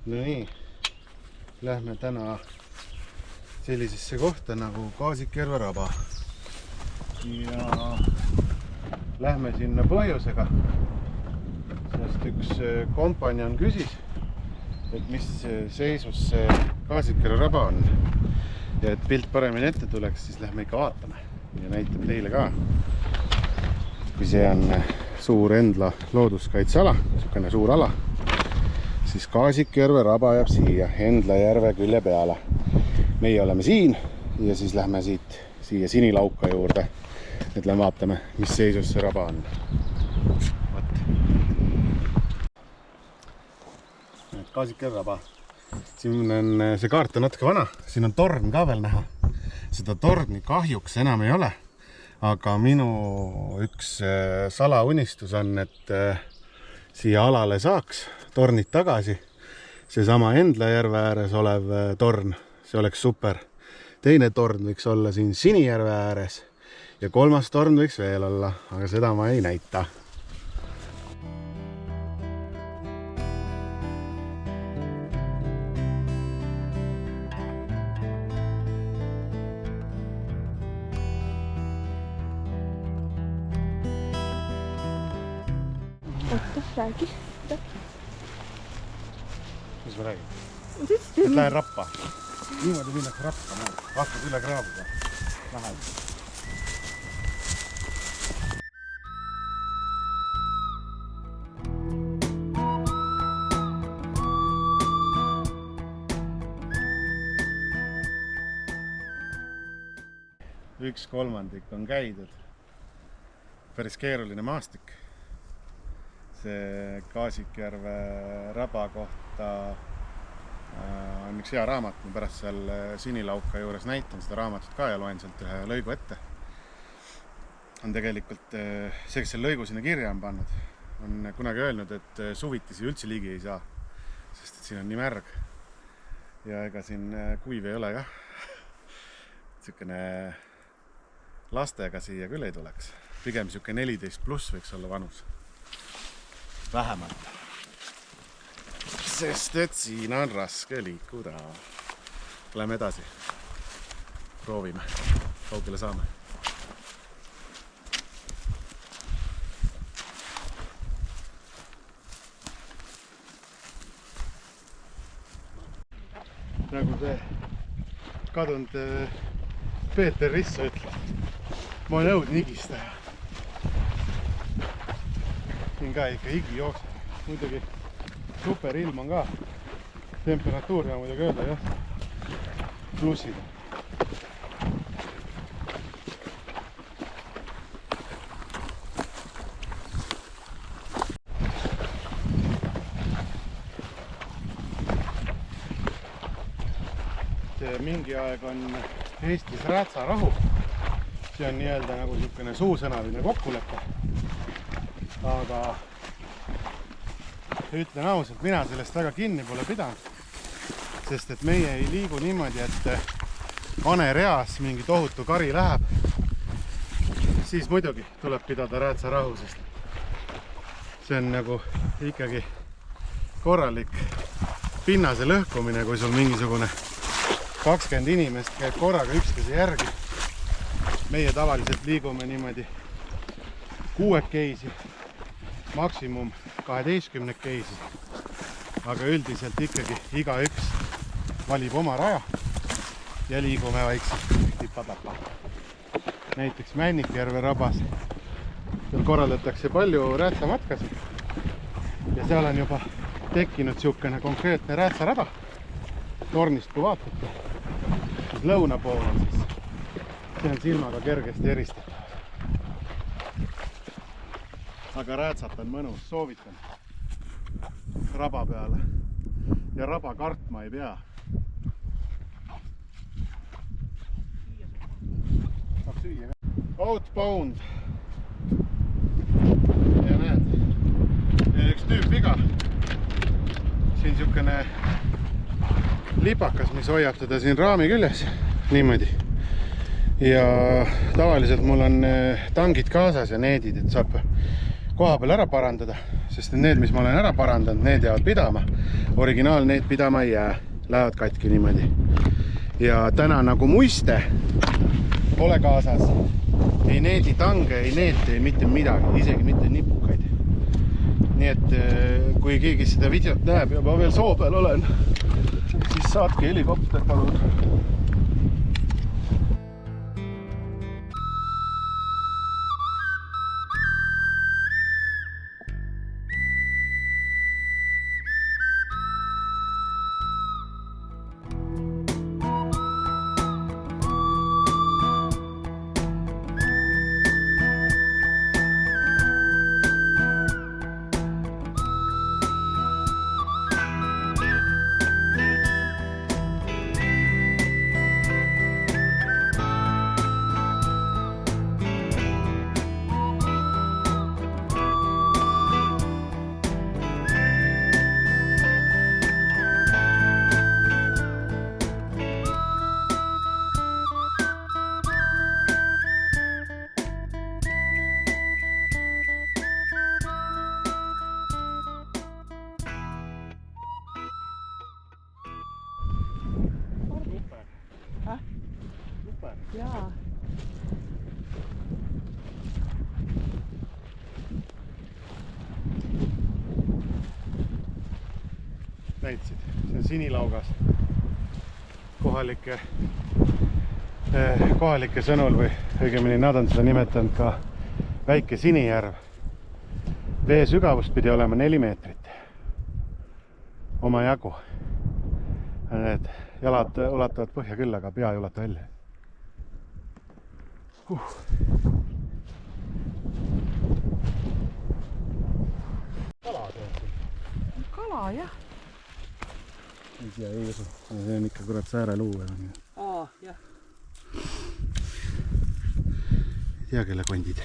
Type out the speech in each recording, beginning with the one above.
No nii, lähme täna sellisesse kohta nagu Kaasikjärve raba. Ja lähme sinna põhjusega, sest üks kompanjon küsis, et mis seisus see Kaasikjärve raba on. Ja et pilt paremini ette tuleks, siis lähme ikka vaatame ja näitab teile ka. Kui see on suur Endla looduskaitseala, niisugune suur ala, siis Kaasikjärve raba jääb siia Endla järve külje peale. Meie oleme siin ja siis lähme siia Sinilauka juurde, et lähme vaatame, mis seisus see raba on. Kaasikjärve raba. Siin on, see kaart on natuke vana, siin on torn ka veel näha. Seda torni kahjuks enam ei ole, aga minu üks salaunistus on, et siia alale saaks tornid tagasi. Seesama Endla järve ääres olev torn, see oleks super. Teine torn võiks olla siin Sinijärve ääres ja kolmas torn võiks veel olla, aga seda ma ei näita. Räägi. Mis ma räägin? Et lähen rappa. Niimoodi minnakse rappa. Vaatad üle kraabuga. Läheb. Üks kolmandik on käidud. Päris keeruline maastik. See Kaasikjärve raba kohta on üks hea raamat, ma pärast seal Sinilauka juures näitan seda raamatut ka ja loen sealt ühe lõigu ette. On tegelikult see, kes selle lõigu sinna kirja on pannud, on kunagi öelnud, et suvitisi üldse ligi ei saa, sest et siin on nii märg ja ega siin kuiv ei ole ka. Niisugune lastega siia küll ei tuleks, pigem niisugune 14+ võiks olla vanus. Vähemalt. Sest et siin on raske liikuda. Lähme edasi. Proovime. Kaugele saame. Nagu see kadunud Peeter Risso ütleb. Ma olen õudne higistaja. Siin ka ikka higi jookseb. Muidugi super ilm on ka. Temperatuur ja muidugi öelda jah. Plussid. See mingi aeg on Eestis räätsarahu. See on nii-öelda nagu niisugune suusõnaline kokkulepe. Aga ütlen ausalt, mina sellest väga kinni pole pidanud, sest et meie ei liigu niimoodi, et anereas mingi tohutu kari läheb, siis muidugi tuleb pidada räätsarahu, sest see on nagu ikkagi korralik pinnase lõhkumine, kui sul mingisugune 20 inimest käib korraga üksteise järgi. Meie tavaliselt liigume niimoodi 6 keisi. Maksimum 12 keisi, aga üldiselt ikkagi igaüks valib oma raja ja liigume vaikselt tipa-tapa. Näiteks Männikjärve rabas seal korraldatakse palju räätsamatkasid ja seal on juba tekkinud niisugune konkreetne räätsarada. Tornist kui vaatate, siis lõuna pool on siis, see on silmaga kergesti eristatav. Aga räätsat on mõnus, soovitan raba peale ja raba kartma ei pea. Saab süüa ka. Outbound. Ja näed, üks tüüp viga. Siin niisugune lipakas, mis hoiab teda siin raami küljes. Niimoodi. Ja tavaliselt mul on tangid kaasas ja needid, et saab koha peal ära parandada, sest need, mis ma olen ära parandanud, need jäävad pidama. Originaal need pidama ei jää, lähevad katki niimoodi. Ja täna nagu muiste pole kaasas. Ei needi tange, ei neeti, mitte midagi, isegi mitte nipukaid. Nii et kui keegi seda videot näeb ja ma veel soo peal olen, siis saatke helikopter palun. Jaa. Näitasid, see on Sinilaugas. Kohalike sõnul või õigemini nad on seda nimetanud ka väike Sinijärv. Vee sügavust pidi olema 4 meetrit. Oma jagu. Need jalad ulatuvad põhja küll, aga pea ei ulatu välja. Kala, jah. Ei tea, ei usu. See on ikka kurat sääreluu. Jah. Ei tea, kelle kondid.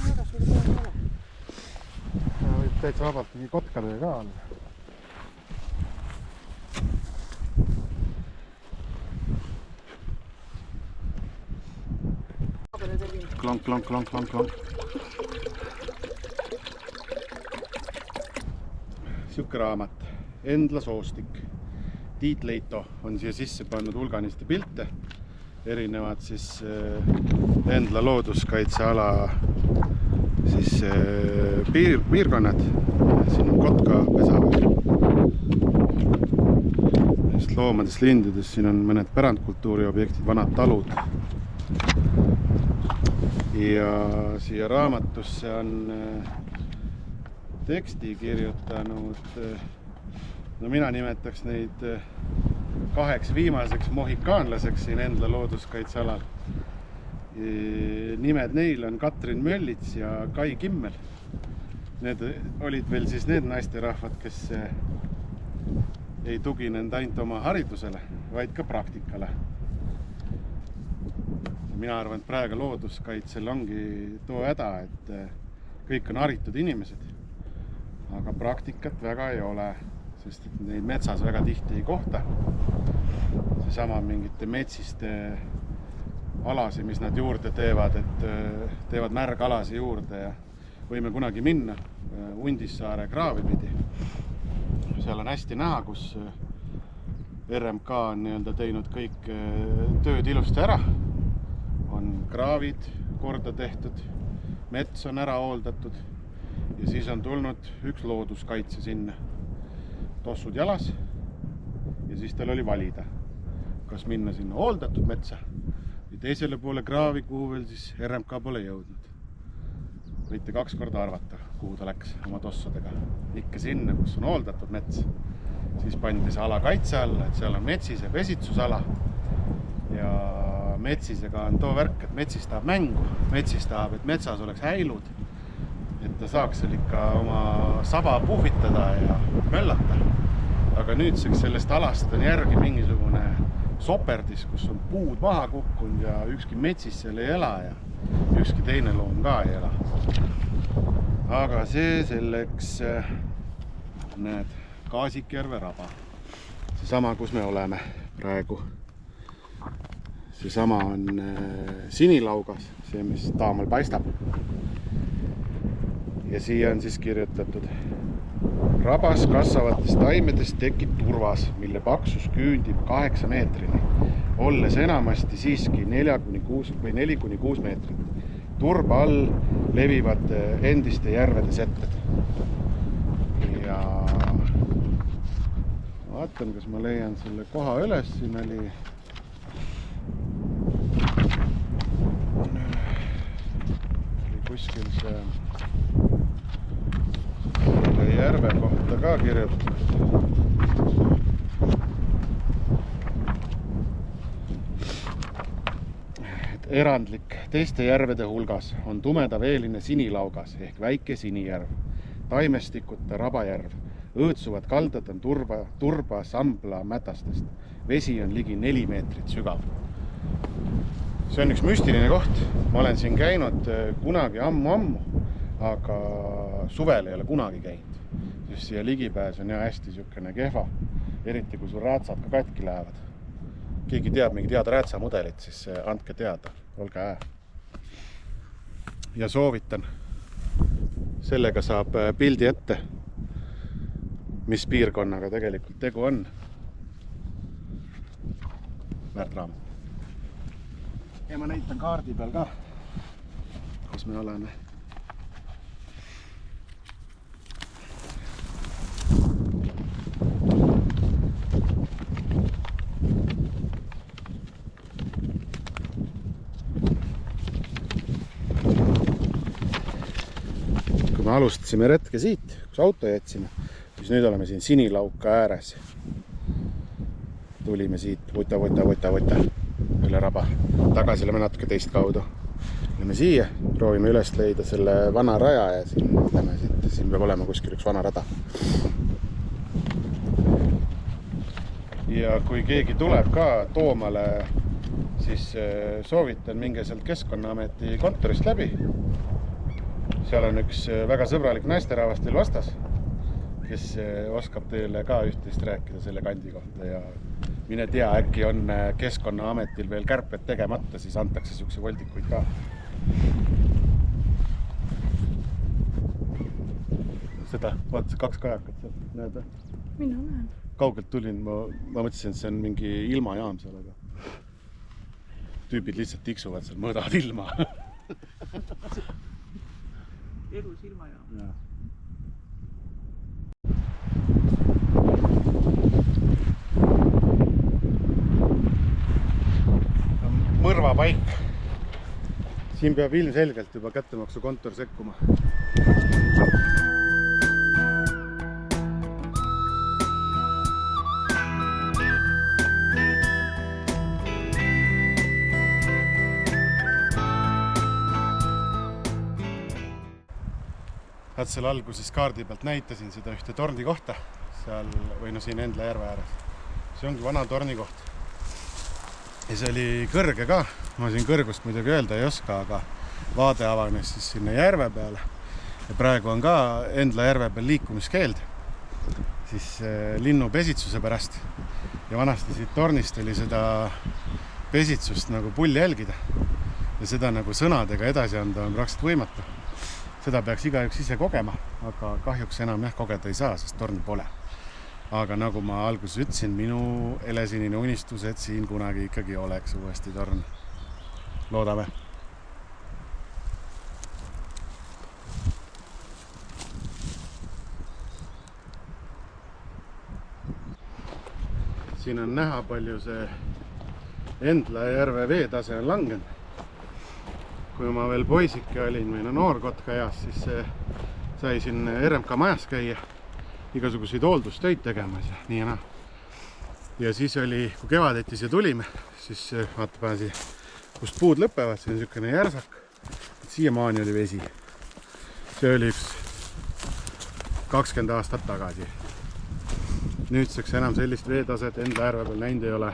Väga suur kala. Võib täitsa vabalt mingi kotkadega ka olla. Klonk, klonk, klonk, klonk, klonk. Siuke raamat. Endla soostik. Tiit Leito on siia sisse pannud hulganisti pilte. Erinevad siis Endla looduskaitseala siis piirkonnad. Siin on kotka pesavõr. Loomadest, lindudest, siin on mõned pärandkultuuri objektid, vanad talud. Ja siia raamatusse on teksti kirjutanud, no mina nimetaks neid 2 viimaseks mohikaanlaseks siin Endla looduskaitsealal. Nimed neil on Katrin Möllits ja Kai Kimmel. Need olid veel siis need naisterahvad, kes ei tuginenud ainult oma haridusele, vaid ka praktikale. Mina arvan, et praegu looduskaitsel ongi too häda, et kõik on haritud inimesed, aga praktikat väga ei ole, sest et neid metsas väga tihti ei kohta. Seesama mingite metsiste alasi, mis nad juurde teevad, et teevad märgalasi juurde ja võime kunagi minna Undissaare kraavi pidi. Seal on hästi näha, kus RMK on teinud kõik tööd ilusti ära. On kraavid korda tehtud, mets on ära hooldatud ja siis on tulnud üks looduskaitse sinna. Tossud jalas ja siis tal oli valida, kas minna sinna hooldatud metsa või teisele poole kraavi, kuhu veel siis RMK pole jõudnud. Võite 2 korda arvata, kuhu ta läks oma tossudega. Ikka sinna, kus on hooldatud mets. Siis pandi see ala kaitse alla, et seal on metsise pesitsusala ja metsisega on too värk, et metsis tahab mängu, metsis tahab, et metsas oleks häilud, et ta saaks seal ikka oma saba puhvitada ja möllata. Aga nüüdseks sellest alast on järgi mingisugune soperdis, kus on puud maha kukkunud ja ükski metsis seal ei ela ja ükski teine loom ka ei ela. Aga see selleks, näed, Kaasikjärve raba. Seesama, kus me oleme praegu. seesama on sinilaugas, see mis taamal paistab. Ja siia on siis kirjutatud: rabas kasvavatest taimedest tekib turvas, mille paksus küündib 8 meetrini, olles enamasti siiski 4-6 meetrit. Turba all levivad endiste järvede setted. Ja vaatan, kas ma leian selle koha üles, siin oli kuskil see järve kohta ka kirjutatud. Erandlik teiste järvede hulgas on tumedaveeline sinilaugas ehk väike sinijärv, taimestikuta rabajärv. Õõtsuvad kaldad on turba sambla mätastest. Vesi on ligi 4 meetrit sügav. See on üks müstiline koht. Ma olen siin käinud kunagi ammu, aga suvel ei ole kunagi käinud. Sest siia ligipääs on hästi sükene kehva, eriti kui sul räätsad ka katki lähevad. Keegi teab mingi teada räätsa mudelit, siis andke teada, olge hää. Ja soovitan, sellega saab pildi ette, mis piirkonnaga tegelikult tegu on. Väärt raamat. Ja ma näitan kaardi peal ka, kus me oleme. Kui me alustasime retke siit, kus auto jätsime, siis nüüd oleme siin Sinilauka ääres. Tulime siit võtta üle raba. Tagasi oleme natuke teist kaudu. Lähme siia, proovime üles leida selle vana raja ja siin peab olema kuskil üks vana rada. Ja kui keegi tuleb ka Toomale, siis soovitan minge sealt Keskkonnaameti kontorist läbi. Seal on üks väga sõbralik naisterahvas teil vastas, kes oskab teile ka üht-teist rääkida selle kandi kohta ja mine tea, äkki on Keskkonnaametil veel kärped tegemata, siis antakse siukse voldikuid ka. Seda, vaata see 2 kajakat seal, näed või? Mina näen. Kaugelt tulin, ma mõtlesin, et see on mingi ilmajaam seal, aga tüübid lihtsalt tiksuvad seal, mõõdavad ilma. Elus ilmajaam. Ja. Mõrva paik. Siin peab ilmselgelt juba kättemaksu kontor sekkuma. Vaat seal alguses kaardi pealt näitasin seda ühte torni kohta seal, või siin Endla järve ääres. See ongi vana torni koht. Ja see oli kõrge ka. Ma siin kõrgust muidugi öelda ei oska, aga vaade avanes siis sinna järve peale. Ja praegu on ka Endla järve peal liikumiskeeld siis linnu pesitsuse pärast. Ja vanasti siit tornist oli seda pesitsust nagu pull jälgida. Ja seda nagu sõnadega edasi anda on praktiliselt võimatu. Seda peaks igaüks ise kogema, aga kahjuks enam kogeda ei saa, sest torni pole. Aga nagu ma alguses ütlesin, minu elesinine unistus, et siin kunagi ikkagi oleks uuesti torn. Loodame. Siin on näha, palju see Endla järve veetase on langenud. Kui ma veel poisike olin või noorkotka eas, siis sai siin RMK majas käia igasuguseid hooldustöid tegemas ja nii ja naa. Ja siis oli, kui kevadeti siia tulime, siis vaata pääsi, kust puud lõpevad, see on niisugune järsak. Siiamaani oli vesi. See oli üks 20 aastat tagasi. Nüüdseks enam sellist veetaset Endla järve peal näinud ei ole.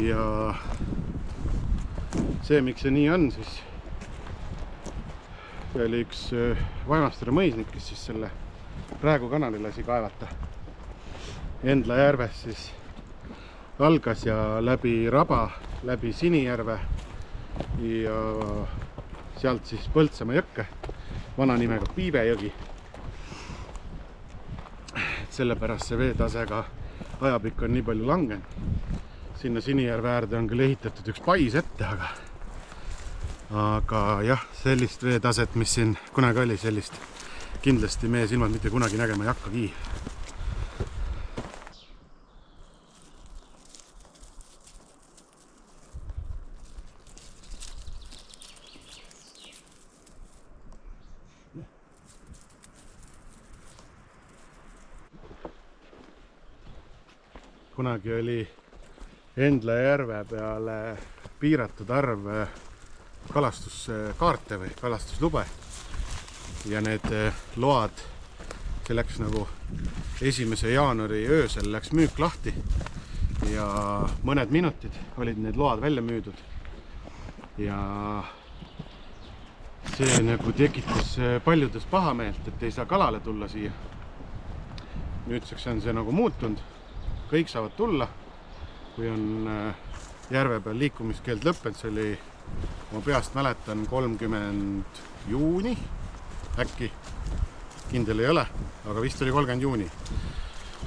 Ja see, miks see nii on, siis see oli üks Vaimastere mõisnik, kes siis selle praegu kanali lasi kaevata Endla järves siis algas ja läbi Raba, läbi Sinijärve ja sealt siis Põltsamaa jõkke, vana nimega Piive jõgi. Sellepärast see veetase ka ajapikku on nii palju langenud. Sinna Sinijärve äärde on küll ehitatud üks pais ette, aga jah, sellist veetaset, mis siin kunagi oli, sellist kindlasti meie silmad mitte kunagi nägema ei hakkagi. Kunagi oli Endla järve peale piiratud arv kalastuskaarte või kalastuslube ja need load, see läks nagu 1. jaanuari öösel läks müük lahti ja mõned minutid olid need load välja müüdud ja see nagu tekitas paljudes pahameelt, et ei saa kalale tulla siia. Nüüdseks on see nagu muutunud, kõik saavad tulla, kui on järve peal liikumiskeeld lõppenud, see oli, ma peast mäletan, 30 juuni, äkki, kindel ei ole, aga vist oli 30 juuni.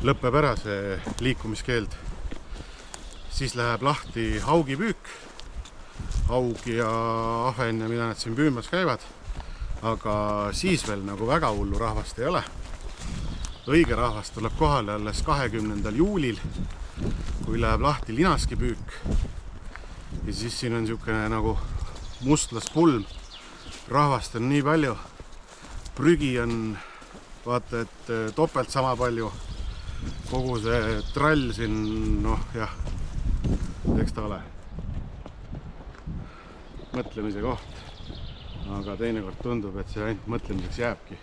Lõppeb ära see liikumiskeeld. Siis läheb lahti haugipüük, haug ja ahven ja mida nad siin püümas käivad, aga siis veel nagu väga hullu rahvast ei ole. Õige rahvast tuleb kohale alles 20. juulil, kui läheb lahti linaskipüük. Ja siis siin on niisugune nagu mustlaspulm. Rahvast on nii palju. Prügi on, vaata, et topelt sama palju. Kogu see trall siin, noh jah, eks ta ole mõtlemise koht. Aga teinekord tundub, et see ainult mõtlemiseks jääbki.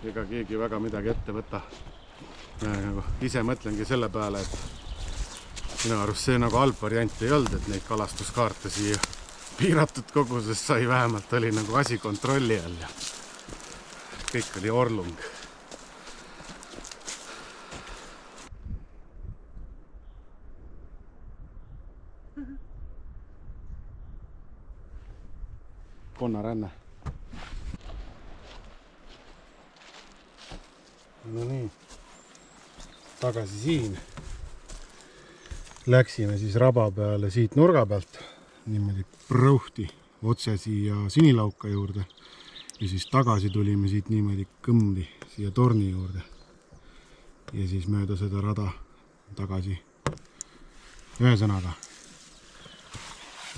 Ega keegi väga midagi ette võta. Nagu ise mõtlengi selle peale, et minu arust see nagu halb variant ei olnud, et neid kalastuskaarte siia piiratud koguses sai, vähemalt oli nagu asi kontrolli all ja kõik oli orlung. Konnaränne. No nii, tagasi siin. Läksime siis Raba peale siit nurga pealt, niimoodi prõuhti otse siia Sinilauka juurde ja siis tagasi tulime siit niimoodi kõmdi siia torni juurde ja siis mööda seda rada tagasi. Ühesõnaga,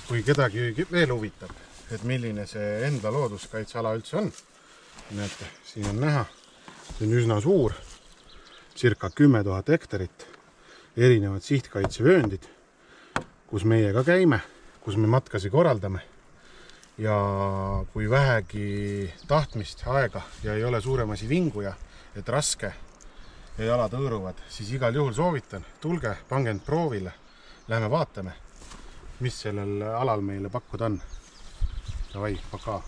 kui kedagi veel huvitab, et milline see Endla looduskaitseala üldse on, näete, siin on näha. See on üsna suur, circa 10 000 hektarit, erinevad sihtkaitsevööndid, kus meie ka käime, kus me matkasi korraldame. Ja kui vähegi tahtmist aega ja ei ole suuremasi vinguja, et raske ja jalad hõõruvad, siis igal juhul soovitan, tulge, pange end proovile, lähme vaatame, mis sellel alal meile pakkuda on. Davai, pakaa!